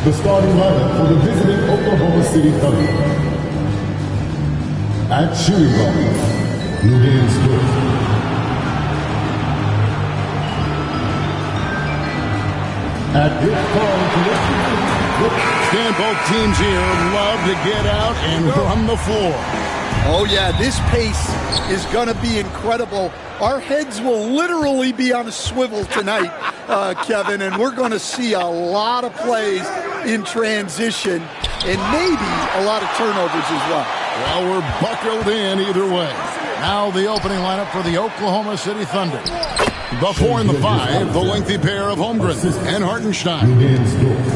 The starting lineup for the visiting Oklahoma City Thunder. At shooting guard, Luguentz Dort. At this and both teams here love to get out and run the floor. Oh, yeah, this pace is going to be incredible. Our heads will literally be on a swivel tonight, Kevin, and we're going to see a lot of plays in transition and maybe a lot of turnovers as well. Well, we're buckled in either way. Now the opening lineup for the Oklahoma City Thunder. The 4 and the 5, the lengthy pair of Holmgren and Hartenstein.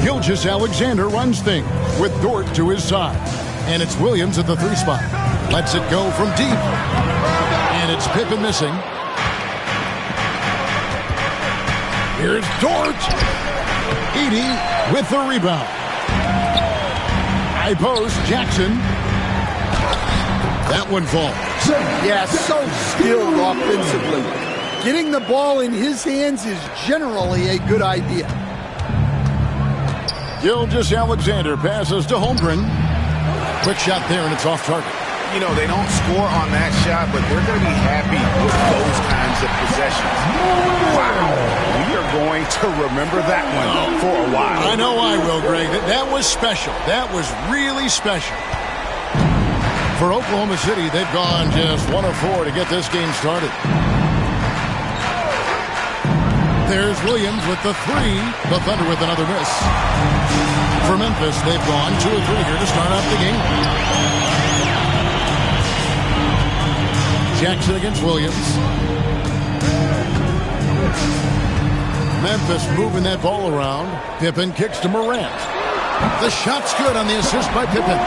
Gilgeous-Alexander runs things with Dort to his side. And it's Williams at the 3 spot. Lets it go from deep. And it's Pippen missing. Here's Dort. Edey with the rebound. High post, Jackson. That one falls. Yeah, so skilled offensively. Getting the ball in his hands is generally a good idea. Gilgeous-Alexander passes to Holmgren. Quick shot there, and it's off target. You know, they don't score on that shot, but they're going to be happy with those kinds of possessions. Wow. We are going to remember that one for a while. I know I will, Greg. That was special. That was really special. For Oklahoma City, they've gone just 1 of 4 to get this game started. There's Williams with the 3. The Thunder with another miss. For Memphis, they've gone 2 of 3 here to start off the game. Jackson against Williams. Memphis moving that ball around. Pippen kicks to Morant. The shot's good on the assist by Pippen.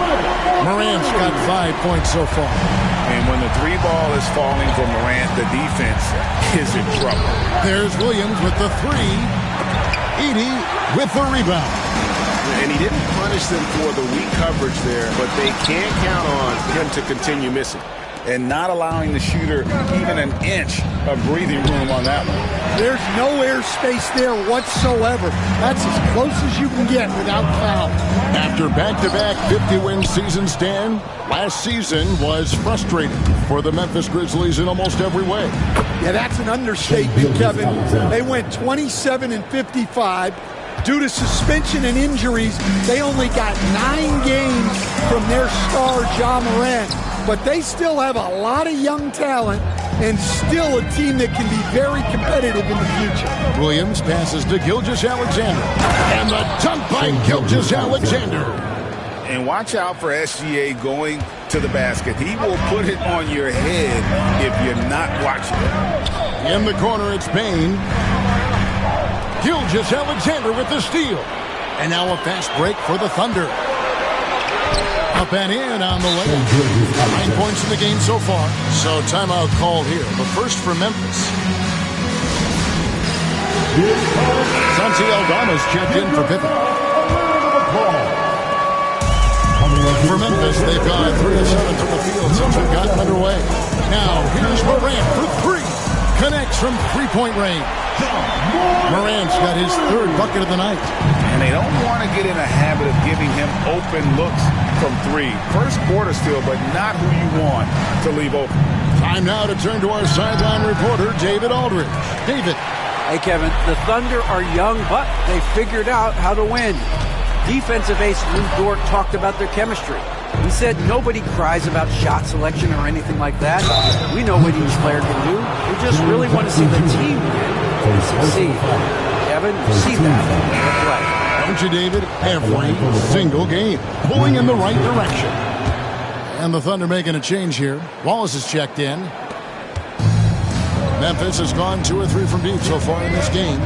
Morant's got 5 points so far. And when the 3 ball is falling for Morant, the defense is in trouble. There's Williams with the 3. Edey with the rebound. And he didn't punish them for the weak coverage there, but they can't count on him to continue missing. And not allowing the shooter even an inch of breathing room on that one. There's no airspace there whatsoever. That's as close as you can get without foul. After back-to-back 50-win seasons, Dan, last season was frustrating for the Memphis Grizzlies in almost every way. Yeah, that's an understatement, Kevin. They went 27-55. Due to suspension and injuries, they only got 9 games from their star, Ja Morant. But they still have a lot of young talent and still a team that can be very competitive in the future. Williams passes to Gilgeous-Alexander. And the dunk by Gilgeous-Alexander. And watch out for SGA going to the basket. He will put it on your head if you're not watching. In the corner, it's Payne. Gilgeous-Alexander with the steal. And now a fast break for the Thunder. Up and in on the layup. 9 points in the game so far. So timeout called here. But first for Memphis. Santi Aldama's checked in for Pippen. For Memphis, they've gone 3 of 7 from the field since we've gotten underway. Now, here's Morant for 3. Connects from 3-point range. Morant's got his 3rd bucket of the night. And they don't want to get in a habit of giving him open looks from 3. First quarter still, but not who you want to leave open. Time now to turn to our sideline reporter, David Aldridge. David. Hey, Kevin. The Thunder are young, but they figured out how to win. Defensive ace Lou Dort talked about their chemistry. He said nobody cries about shot selection or anything like that. We know what each player can do. We just really want to see the team win and succeed. Kevin, you see that in their play. Don't you, David? Every single game. Pulling in the right direction. And the Thunder making a change here. Wallace is checked in. Memphis has gone 2 or 3 from deep so far in this game.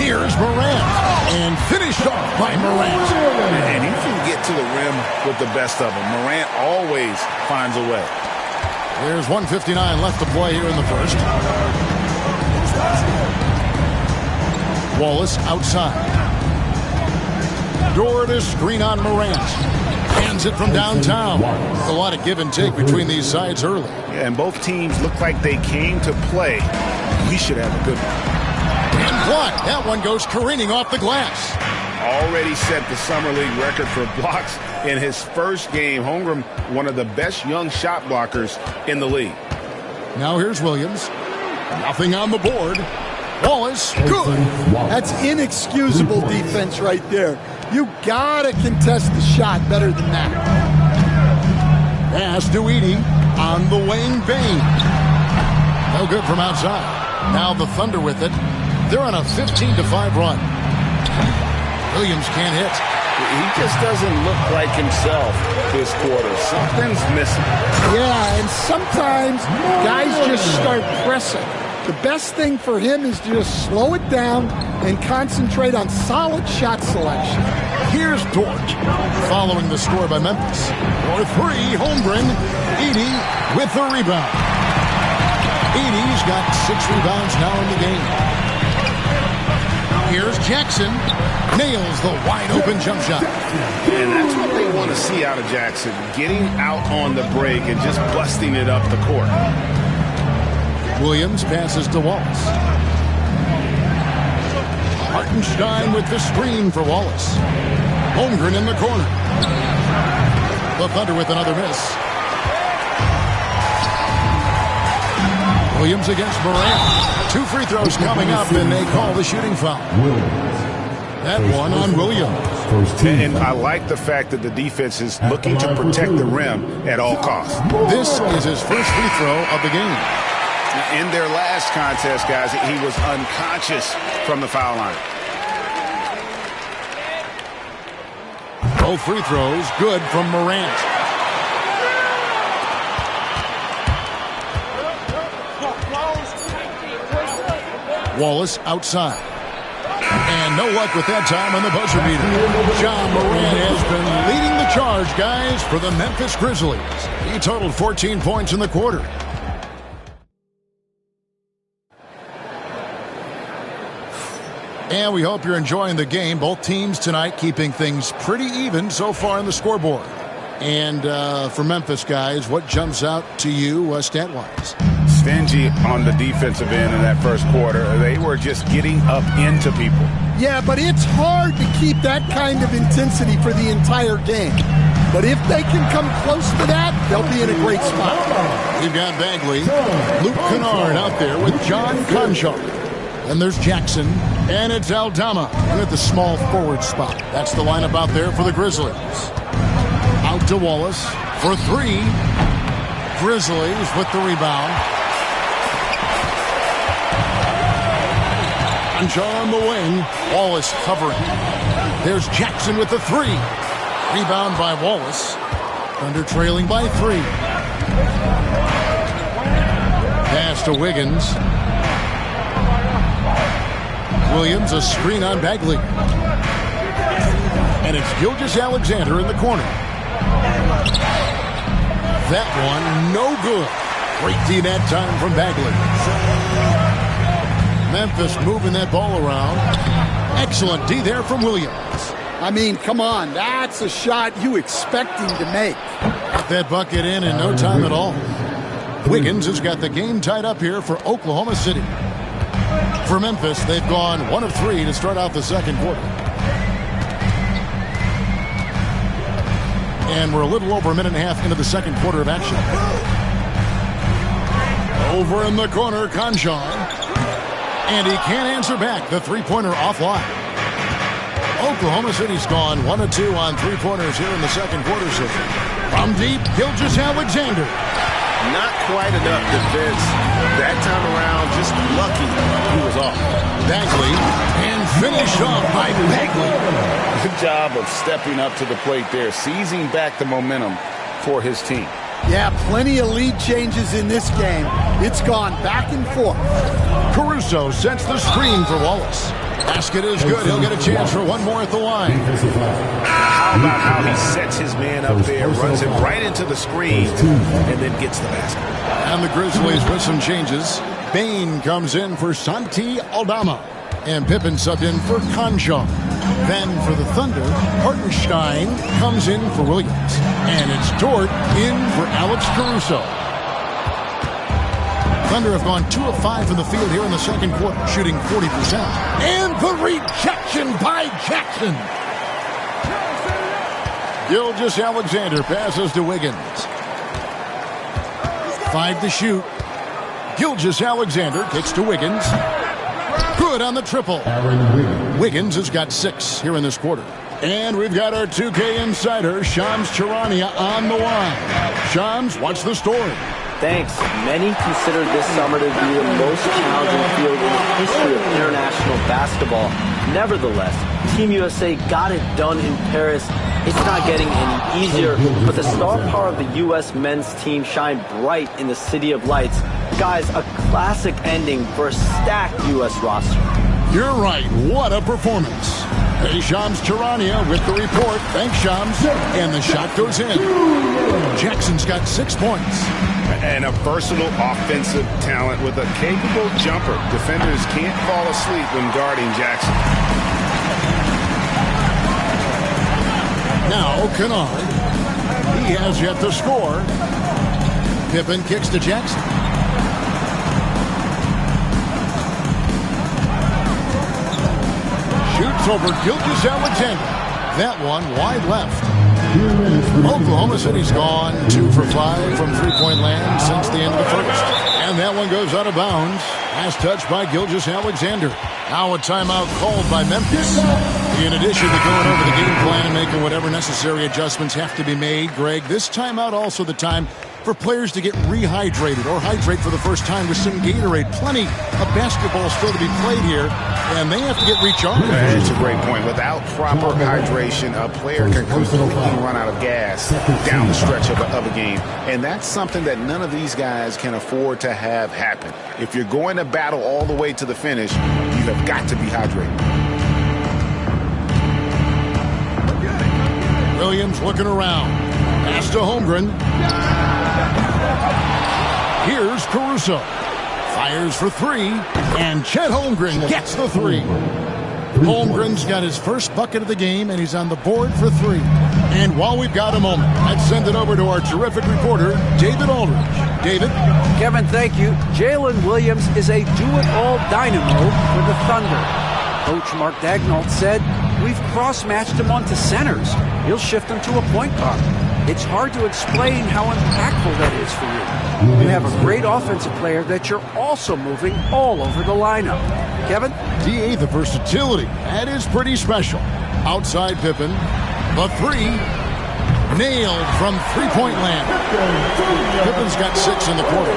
Here's Morant. And finished off by Morant. And he can get to the rim with the best of them. Morant always finds a way. There's 1:59 left to play here in the first. Wallace outside. Dort to screen on Morant. Hands it from downtown. A lot of give and take between these sides early. Yeah, and both teams look like they came to play. We should have a good one. And blocked. That one goes careening off the glass. already set the Summer League record for blocks in his first game. Holmgren, one of the best young shot blockers in the league. Now here's Williams. Nothing on the board. Wallace, good. That's inexcusable defense right there. You gotta contest the shot better than that. Pass to Edey on the wing. Bain. No good from outside. Now the Thunder with it. They're on a 15-5 run. Williams can't hit. He just doesn't look like himself this quarter. Something's missing. Yeah, and sometimes guys just start pressing. The best thing for him is to just slow it down and concentrate on solid shot selection. Here's Dort following the score by Memphis. For three, Holmgren. Edey with the rebound. Edey's got 6 rebounds now in the game. Here's Jackson. Nails the wide-open jump shot. And that's what they want to see out of Jackson. Getting out on the break and just busting it up the court. Williams passes to Wallace. Hartenstein with the screen for Wallace. Holmgren in the corner. The Thunder with another miss. Williams against Morant. 2 free throws coming up, and they call the shooting foul. That one on Williams. And I like the fact that the defense is looking to protect the rim at all costs. This is his first free throw of the game. In their last contest, guys, he was unconscious from the foul line. Both free throws good from Morant. Wallace outside. And no luck with that time on the buzzer beater. John Morant has been leading the charge, guys, for the Memphis Grizzlies. He totaled 14 points in the quarter. And we hope you're enjoying the game. Both teams tonight keeping things pretty even so far on the scoreboard. And for Memphis, guys, what jumps out to you stat-wise? Stingy on the defensive end in that first quarter. They were just getting up into people. Yeah, but it's hard to keep that kind of intensity for the entire game. But if they can come close to that, they'll be in a great spot. We've got Bagley, Luke Kennard out there with John Conchar. And there's Jackson, and it's Aldama in at the small forward spot. That's the lineup out there for the Grizzlies. Out to Wallace for 3. Grizzlies with the rebound. Conchar on the wing. Wallace covering. There's Jackson with the 3. Rebound by Wallace. Thunder trailing by 3. Pass to Wiggins. Williams, a screen on Bagley. And it's Gilgeous-Alexander in the corner. That one, no good. Great D that time from Bagley. Memphis moving that ball around. Excellent D there from Williams. I mean, come on. That's a shot you expect him to make. Got that bucket in no time at all. Wiggins has got the game tied up here for Oklahoma City. For Memphis, they've gone 1 of 3 to start out the second quarter. And we're a little over a minute and a half into the second quarter of action. Over in the corner, Conchar. And he can't answer back. The three-pointer offline. Oklahoma City's gone 1 of 2 on three-pointers here in the second quarter. So from deep, Gilgeous-Alexander. Not quite enough defense that time around. Just lucky he was off. Bagley, and finished off by Bagley. Good job of stepping up to the plate there, seizing back the momentum for his team. Yeah, plenty of lead changes in this game. It's gone back and forth. Caruso sets the screen for Wallace. Basket is good. He'll get a chance for one more at the line. How about how he sets his man up there, runs him right into the screen, and then gets the basket. And the Grizzlies with some changes. Bain comes in for Santi Aldama. And Pippen subbed in for Conchar. Then for the Thunder, Hartenstein comes in for Williams. And it's Dort in for Alex Caruso. Thunder have gone 2 of 5 from the field here in the second quarter, shooting 40%. And the rejection by Jackson. Gilgeous-Alexander passes to Wiggins. 5 to shoot. Gilgeous-Alexander kicks to Wiggins. Good on the triple. Wiggins has got 6 here in this quarter. And we've got our 2K insider, Shams Charania, on the line. Shams, what's the story? Thanks. Many consider this summer to be the most challenging field in the history of international basketball. Nevertheless, Team USA got it done in Paris. It's not getting any easier, but the star power of the U.S. men's team shined bright in the City of Lights. Guys, a classic ending for a stacked U.S. roster. You're right. What a performance. Hey, Shams Charania with the report. Thanks, Shams. And the shot goes in. Jackson's got 6 points. And a versatile offensive talent with a capable jumper. Defenders can't fall asleep when guarding Jackson. Now, Kennard. He has yet to score. Pippen kicks to Jackson. Shoots over Gilgeous-Alexander. That one wide left. Oklahoma City's gone 2 for 5 from three-point land since the end of the first. And that one goes out of bounds. Pass touched by Gilgeous-Alexander. Now a timeout called by Memphis. In addition to going over the game plan and making whatever necessary adjustments have to be made, Greg, this timeout also the time for players to get rehydrated or hydrate for the first time with some Gatorade. Plenty of basketball still to be played here, and they have to get recharged. That's a great point. Without proper hydration, a player can completely run out of gas down the stretch of a game. And that's something that none of these guys can afford to have happen. If you're going to battle all the way to the finish, you have got to be hydrated. Williams looking around. Pass to Holmgren. Here's Caruso. Fires for 3. And Chet Holmgren gets the 3. Holmgren's got his first bucket of the game, and he's on the board for 3. And while we've got a moment, let's send it over to our terrific reporter, David Aldridge. David? Kevin, thank you. Jalen Williams is a do-it-all dynamo for the Thunder. Coach Mark Daigneault said, we've cross-matched him onto centers. He'll shift him to a point guard. It's hard to explain how impactful that is for you. You have a great offensive player that you're also moving all over the lineup. Kevin? DA, the versatility. That is pretty special. Outside Pippen. The 3. Nailed from three-point land. Pippen's got 6 in the quarter.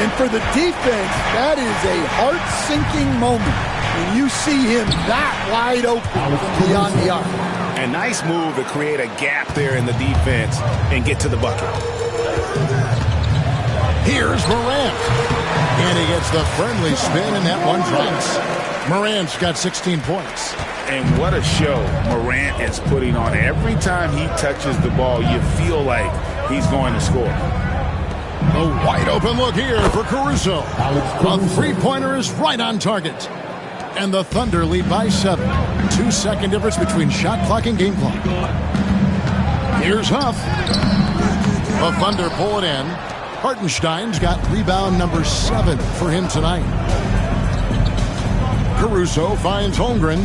And for the defense, that is a heart-sinking moment when you see him that wide open from beyond the arc. A nice move to create a gap there in the defense and get to the bucket. Here's Morant. And he gets the friendly spin, and that one drops. Morant's got 16 points. And what a show Morant is putting on. Every time he touches the ball, you feel like he's going to score. A wide open look here for Caruso. A three-pointer is right on target. And the Thunder lead by 7. 2-second difference between shot clock and game clock. Here's Huff. The Thunder pull it in. Hartenstein's got rebound number 7 for him tonight. Caruso finds Holmgren.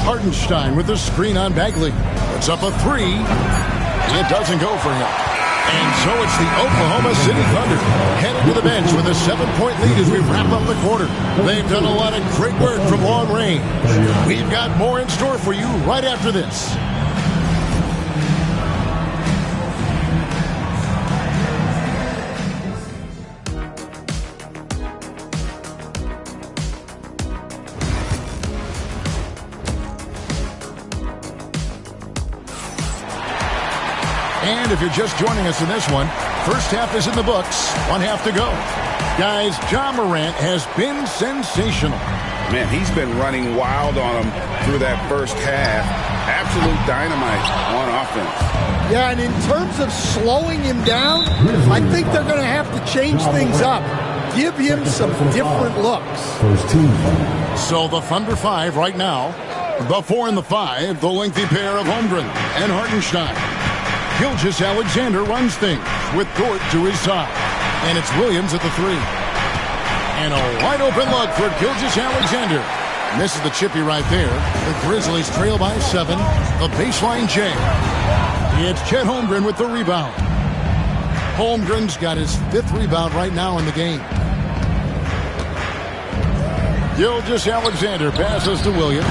Hartenstein with the screen on Bagley. Puts up a 3. It doesn't go for him. And so it's the Oklahoma City Thunder headed to the bench with a 7-point lead as we wrap up the quarter. They've done a lot of great work from long range. We've got more in store for you right after this. And if you're just joining us in this one, first half is in the books. 1 half to go. Guys, Ja Morant has been sensational. Man, he's been running wild on him through that first half. Absolute dynamite on offense. Yeah, and in terms of slowing him down, I think they're going to have to change things up. Give him some different looks. So the Thunder 5 right now. The 4 and the 5, the lengthy pair of Holmgren and Hartenstein. Gilgeous-Alexander runs things with Dort to his side. And it's Williams at the 3. And a wide open look for Gilgeous-Alexander. Misses the chippy right there. The Grizzlies trail by 7. The baseline J. It's Chet Holmgren with the rebound. Holmgren's got his 5th rebound right now in the game. Gilgeous-Alexander passes to Williams.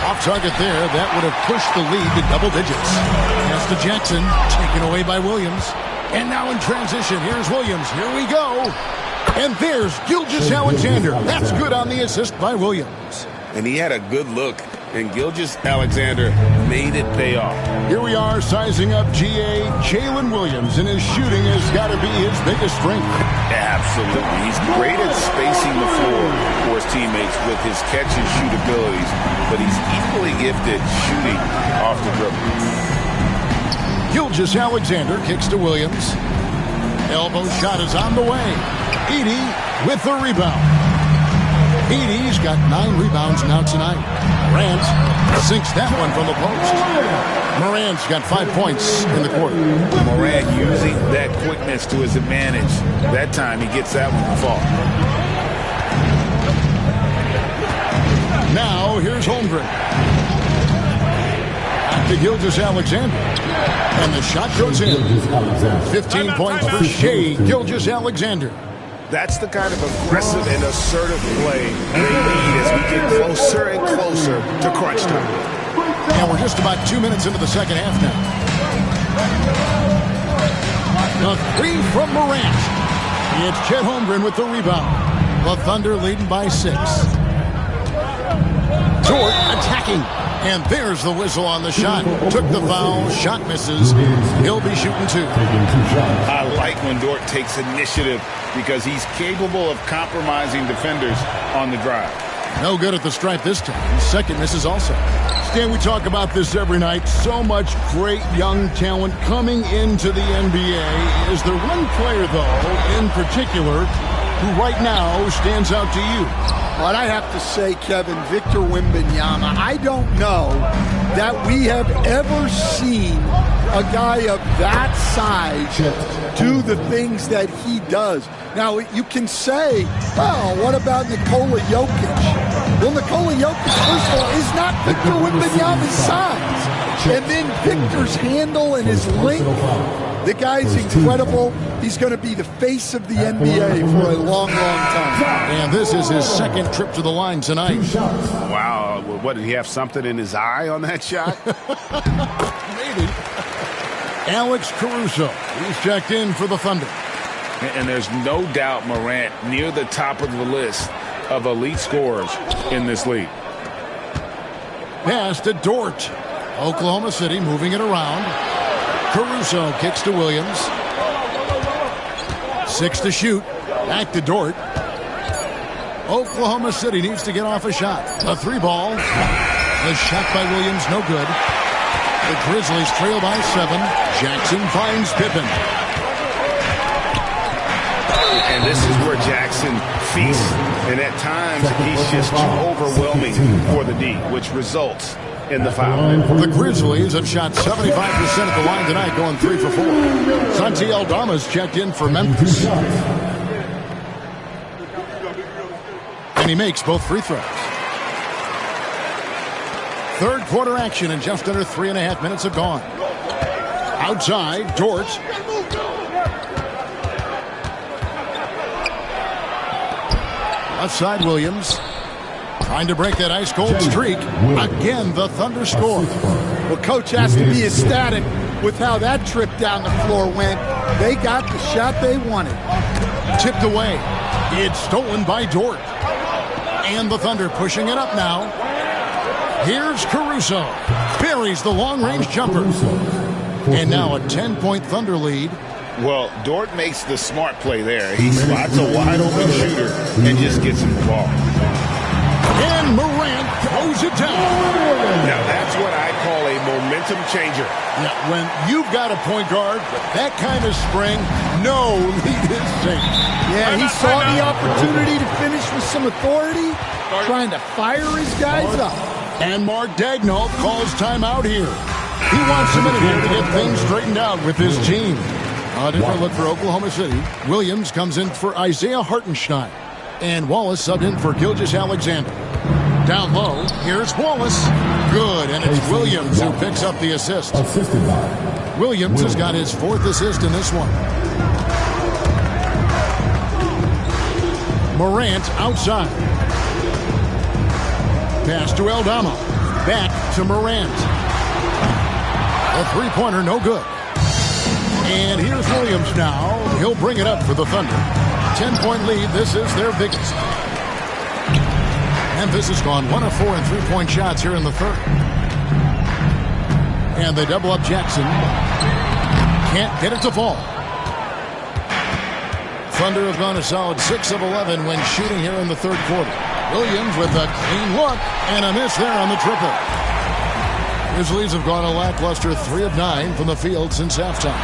Off target there. That would have pushed the lead to double digits. Pass to Jackson. Taken away by Williams. And now in transition, here's Williams. Here we go. And there's Gilgeous-Alexander. That's good on the assist by Williams. And he had a good look. And Gilgeous-Alexander made it pay off. Here we are sizing up GA Jalen Williams, and his shooting has got to be his biggest strength. Absolutely. He's great at spacing the floor for his teammates with his catch-and-shoot abilities, but he's equally gifted shooting off the dribble. Gilgeous-Alexander kicks to Williams. Elbow shot is on the way. Edey with the rebound. Edey's got 9 rebounds now tonight. Morant sinks that one from the post. Morant's got 5 points in the quarter. Morant using that quickness to his advantage. That time he gets that one to fall. Now here's Holmgren. Back to Gilgeous-Alexander. And the shot goes in. 15 points for Shai Gilgeous-Alexander. That's the kind of aggressive and assertive play they need as we get closer and closer to crunch time. And we're just about 2 minutes into the second half now. The 3 from Morant. It's Chet Holmgren with the rebound. The Thunder leading by 6. Dort attacking. And there's the whistle on the shot. Took the foul. Shot misses. He'll be shooting 2. I like when Dort takes initiative because he's capable of compromising defenders on the drive. No good at the stripe this time. Second misses also. Stan, we talk about this every night. So much great young talent coming into the NBA. Is there one player, though, in particular, who right now stands out to you? But I have to say, Kevin, Victor Wembanyama, I don't know that we have ever seen a guy of that size do the things that he does. Now, you can say, well, what about Nikola Jokic? Well, Nikola Jokic, first of all, is not Victor Wembanyama's size. And then Victor's handle and his length. The guy's incredible. He's going to be the face of the NBA for a long, long time. And this is his second trip to the line tonight. Wow. What, did he have something in his eye on that shot? Maybe. Alex Caruso. He's checked in for the Thunder. And there's no doubt Morant near the top of the list of elite scorers in this league. Pass to Dort. Oklahoma City moving it around. Caruso kicks to Williams. 6 to shoot. Back to Dort. Oklahoma City needs to get off a shot. A 3 ball. The shot by Williams, no good. The Grizzlies trail by 7. Jackson finds Pippen. And this is where Jackson feasts. And at times, he's just too overwhelming for the D, which results in the foul. The Grizzlies have shot 75% at the line tonight, going 3 for 4. Santi Aldama's checked in for Memphis. And he makes both free throws. Third quarter action, and just under 3.5 minutes have gone. Outside, Dort. Left side, Williams. Trying to break that ice-cold streak. Again, the Thunder score. Well, Coach has to be ecstatic with how that trip down the floor went. They got the shot they wanted. Tipped away. It's stolen by Dort. And the Thunder pushing it up now. Here's Caruso. Buries the long-range jumper. And now a 10-point Thunder lead. Well, Dort makes the smart play there. He spots a wide-open shooter and just gets him the ball. And Morant throws it down. Now, that's what I call a momentum changer. Yeah, when you've got a point guard with that kind of spring, no lead is safe. Yeah, he saw the opportunity to finish with some authority, trying to fire his guys up. And Mark Daigneault calls timeout here. He wants a minute here to get things straightened out with his team. A different look for Oklahoma City. Williams comes in for Isaiah Hartenstein. And Wallace subbed in for Gilgeous-Alexander. Down low, here's Wallace. Good, and it's Williams who picks up the assist. Assisted by Williams has got his 4th assist in this one. Morant outside. Pass to Aldama. Back to Morant. A three-pointer, no good. And here's Williams now. He'll bring it up for the Thunder. 10-point lead. This is their biggest. Memphis has gone 1 of 4 in three-point shots here in the third. And they double up Jackson. Can't get it to fall. Thunder have gone a solid 6 of 11 when shooting here in the third quarter. Williams with a clean look and a miss there on the triple. Grizzlies have gone a lackluster 3 of 9 from the field since halftime.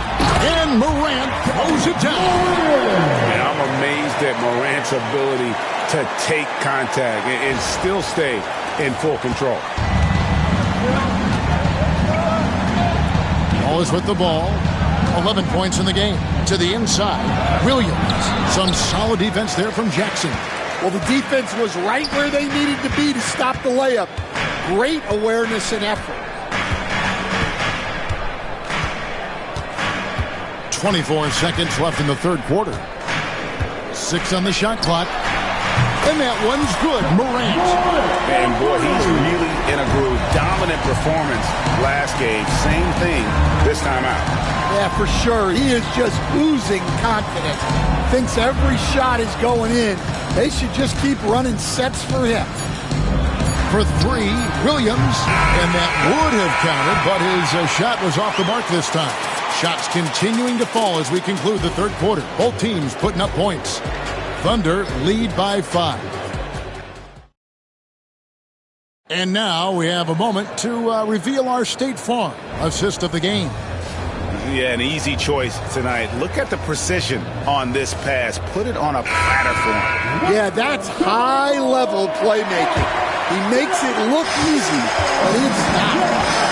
And Morant throws it down. And I'm amazed at Morant's ability to take contact and still stay in full control. Wallace with the ball. 11 points in the game. To the inside. Williams. Some solid defense there from Jackson. Well, the defense was right where they needed to be to stop the layup. Great awareness and effort. 24 seconds left in the third quarter. 6 on the shot clock. And that one's good. Morant. And boy, he's really in a groove. Dominant performance last game. Same thing this time out. Yeah, for sure. He is just oozing confidence. Thinks every shot is going in. They should just keep running sets for him. For 3, Williams. And that would have counted, but his shot was off the mark this time. Shots continuing to fall as we conclude the third quarter. Both teams putting up points. Thunder lead by 5. And now we have a moment to reveal our State Farm assist of the game. Yeah, an easy choice tonight. Look at the precision on this pass. Put it on a platter for him. Yeah, that's high-level playmaking. He makes it look easy, but it's not.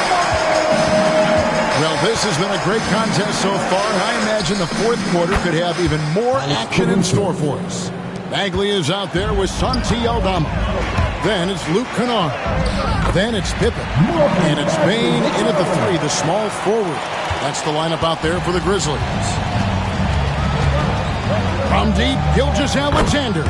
Well, this has been a great contest so far. I imagine the fourth quarter could have even more action in store for us. Bagley is out there with Santi Aldama. Then it's Luke Kennard. Then it's Pippen. And it's Bain in at the 3, the small forward. That's the lineup out there for the Grizzlies. From deep, Gilgeous-Alexander.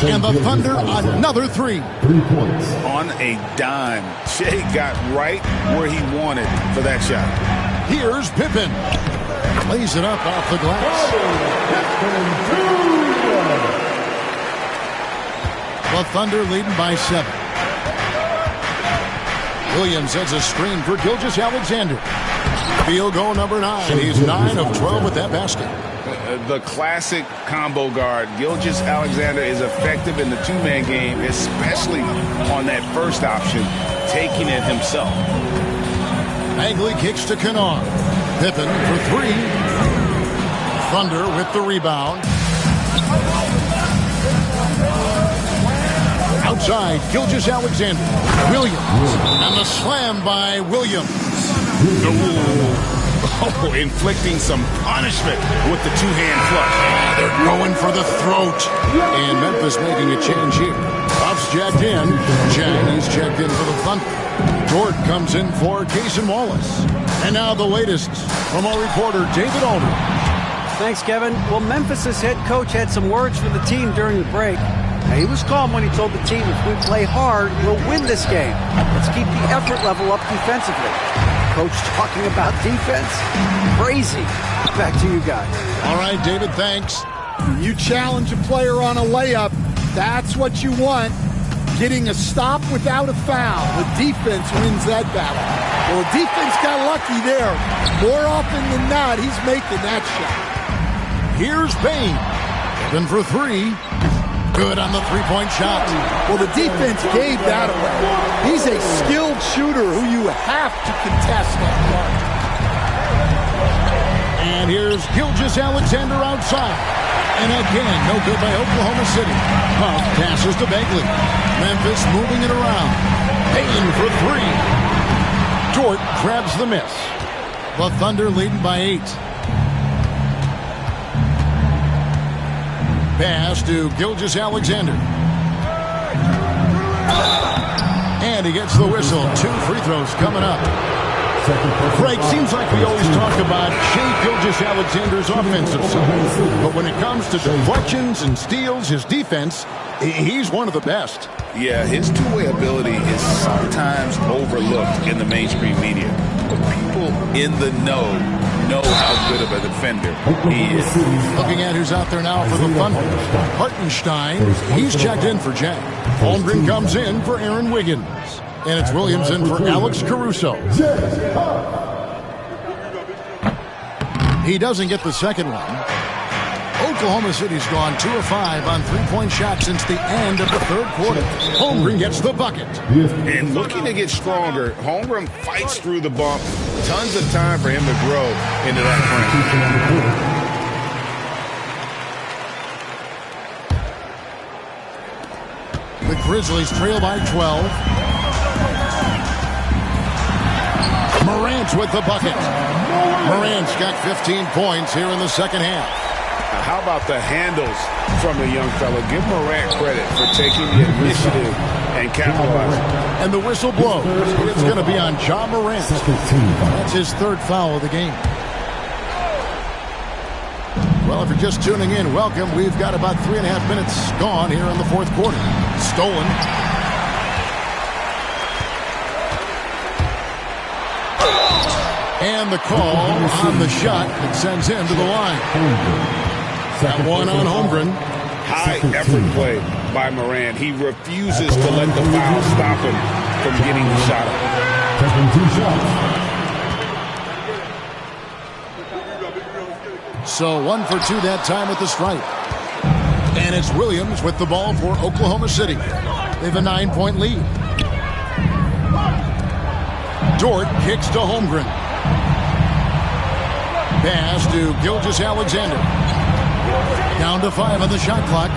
And the Thunder, another 3. 3 points. On a dime. Shea got right where he wanted for that shot. Here's Pippen. Lays it up off the glass. The Thunder leading by 7. Williams sets a screen for Gilgeous-Alexander. Field goal number 9. He's 9 of 12 with that basket. The classic combo guard. Gilgeous-Alexander is effective in the two-man game, especially on that first option, taking it himself. Bagley kicks to Kennard. Pippen for 3. Thunder with the rebound. Outside, Gilgeous-Alexander. Williams. And the slam by Williams. Oh, inflicting some punishment with the two-hand flush. They're going for the throat. And Memphis making a change here. Buff's jacked in. Chang is checked in for the Thunder. Dort comes in for Cason Wallace. And now the latest from our reporter, David Aldridge. Thanks, Kevin. Well, Memphis's head coach had some words for the team during the break. Now, he was calm when he told the team, if we play hard, we'll win this game. Let's keep the effort level up defensively. Coach talking about defense? Crazy. Back to you guys. All right, David, thanks. You challenge a player on a layup, that's what you want. Getting a stop without a foul. The defense wins that battle. Well, the defense got lucky there. More often than not, he's making that shot. Here's Bain. Then for 3. Good on the three-point shot. Well, the defense gave that away. He's a skilled shooter who you have to contest that part. And here's Gilgeous-Alexander outside. And again, no good by Oklahoma City. Huff passes to Bagley. Memphis moving it around. Payne for 3. Dort grabs the miss. The Thunder leading by 8. Pass to Gilgeous-Alexander. And he gets the whistle. 2 free throws coming up. Greg, seems like we always talk about Shai Gilgeous-Alexander's offensive side. But when it comes to deflections and steals, his defense, he's one of the best. Yeah, his two-way ability is sometimes overlooked in the mainstream media. But people in the know how good of a defender he is. Looking at who's out there now for the Thunder. Hartenstein, he's checked in for Jack. Holmgren comes in for Aaron Wiggins. And it's Williams in for Alex Caruso. He doesn't get the second one. Oklahoma City's gone 2 of 5 on three-point shots since the end of the third quarter. Holmgren gets the bucket. And looking to get stronger, Holmgren fights through the bump. Tons of time for him to grow into that frame. The Grizzlies trail by 12. Morant's with the bucket. Morant's got 15 points here in the second half. How about the handles from the young fella? Give Morant credit for taking the initiative and capitalizing. And the whistle blows. It's going to be on Ja Morant. That's his 3rd foul of the game. Well, if you're just tuning in, welcome. We've got about 3.5 minutes gone here in the 4th quarter. Stolen. And the call on the shot that sends him to the line. That one on Holmgren. High effort play by Morant. He refuses to let the foul stop him from getting the shot up. So 1 for 2 that time at the stripe. And it's Williams with the ball for Oklahoma City. They have a 9-point lead. Dort kicks to Holmgren. Pass to Gilgeous-Alexander. Down to 5 on the shot clock.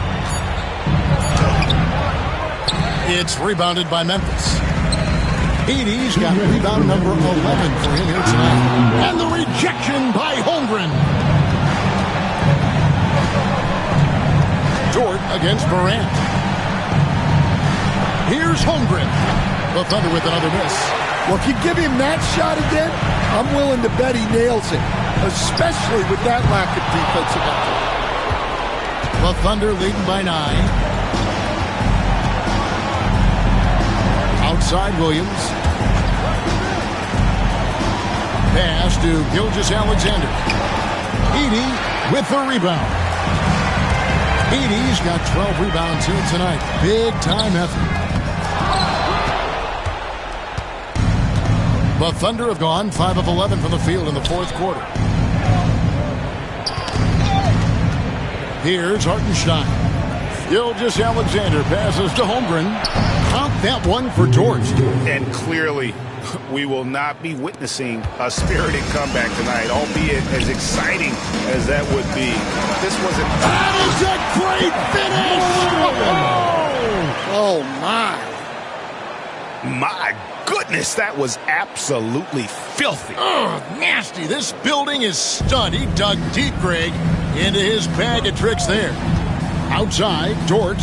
It's rebounded by Memphis. Edey's got rebound number 11 for him here tonight. And the rejection by Holmgren. Dort against Morant. Here's Holmgren. The Thunder with another miss. Well, if you give him that shot again, I'm willing to bet he nails it, especially with that lack of defensive effort. The Thunder leading by 9. Outside Williams. Pass to Gilgeous-Alexander. Edey with the rebound. Edey's got 12 rebounds here tonight. Big time effort. The Thunder have gone 5 of 11 from the field in the 4th quarter. Here's Hartenstein. Gilgeous-Alexander passes to Holmgren. Count that one for Dort. And clearly, we will not be witnessing a spirited comeback tonight, albeit as exciting as that would be. This wasn't... That is a great finish! Oh, my. My goodness, that was absolutely filthy. Oh, nasty. This building is stunned. He dug deep, Greg, into his bag of tricks there. Outside, Dort.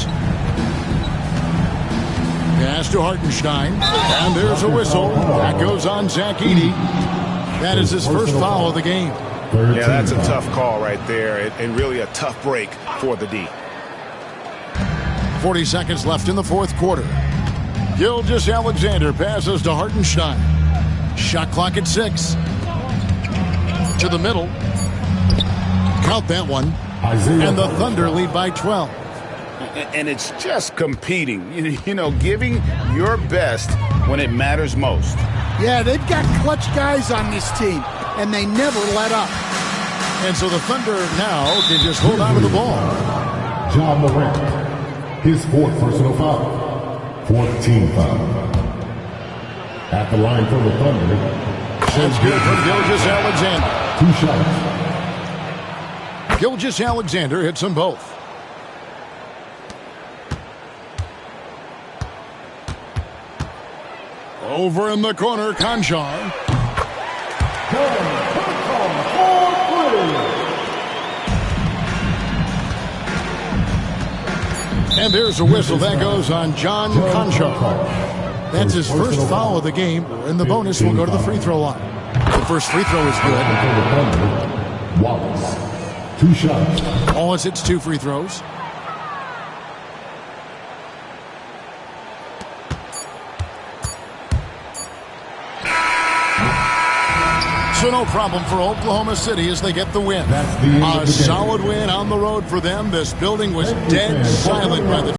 Pass to Hartenstein. And there's a whistle. That goes on Zach Edey. That is his first foul of the game. Yeah, that's a tough call right there, and really a tough break for the D. 40 seconds left in the 4th quarter. Gilgeous-Alexander passes to Hartenstein. Shot clock at 6. To the middle. Count that one. And the Thunder lead by 12. And it's just competing, you know, giving your best when it matters most. Yeah, they've got clutch guys on this team, and they never let up. And so the Thunder now can just hold on to the ball. Ja Morant, his 4th personal foul. 4th team foul. At the line for the Thunder. That's good from Gilgeous-Alexander. 2 shots. Gilgeous-Alexander hits them both. Over in the corner, Conchar. And there's a whistle. That goes on John Concho. That's his first foul of the game, and the bonus will go to the free throw line. The first free throw is good. Wallace. 2 shots. Wallace hits 2 free throws. So no problem for Oklahoma City as they get the win. A solid win on the road for them. This building was dead silent by the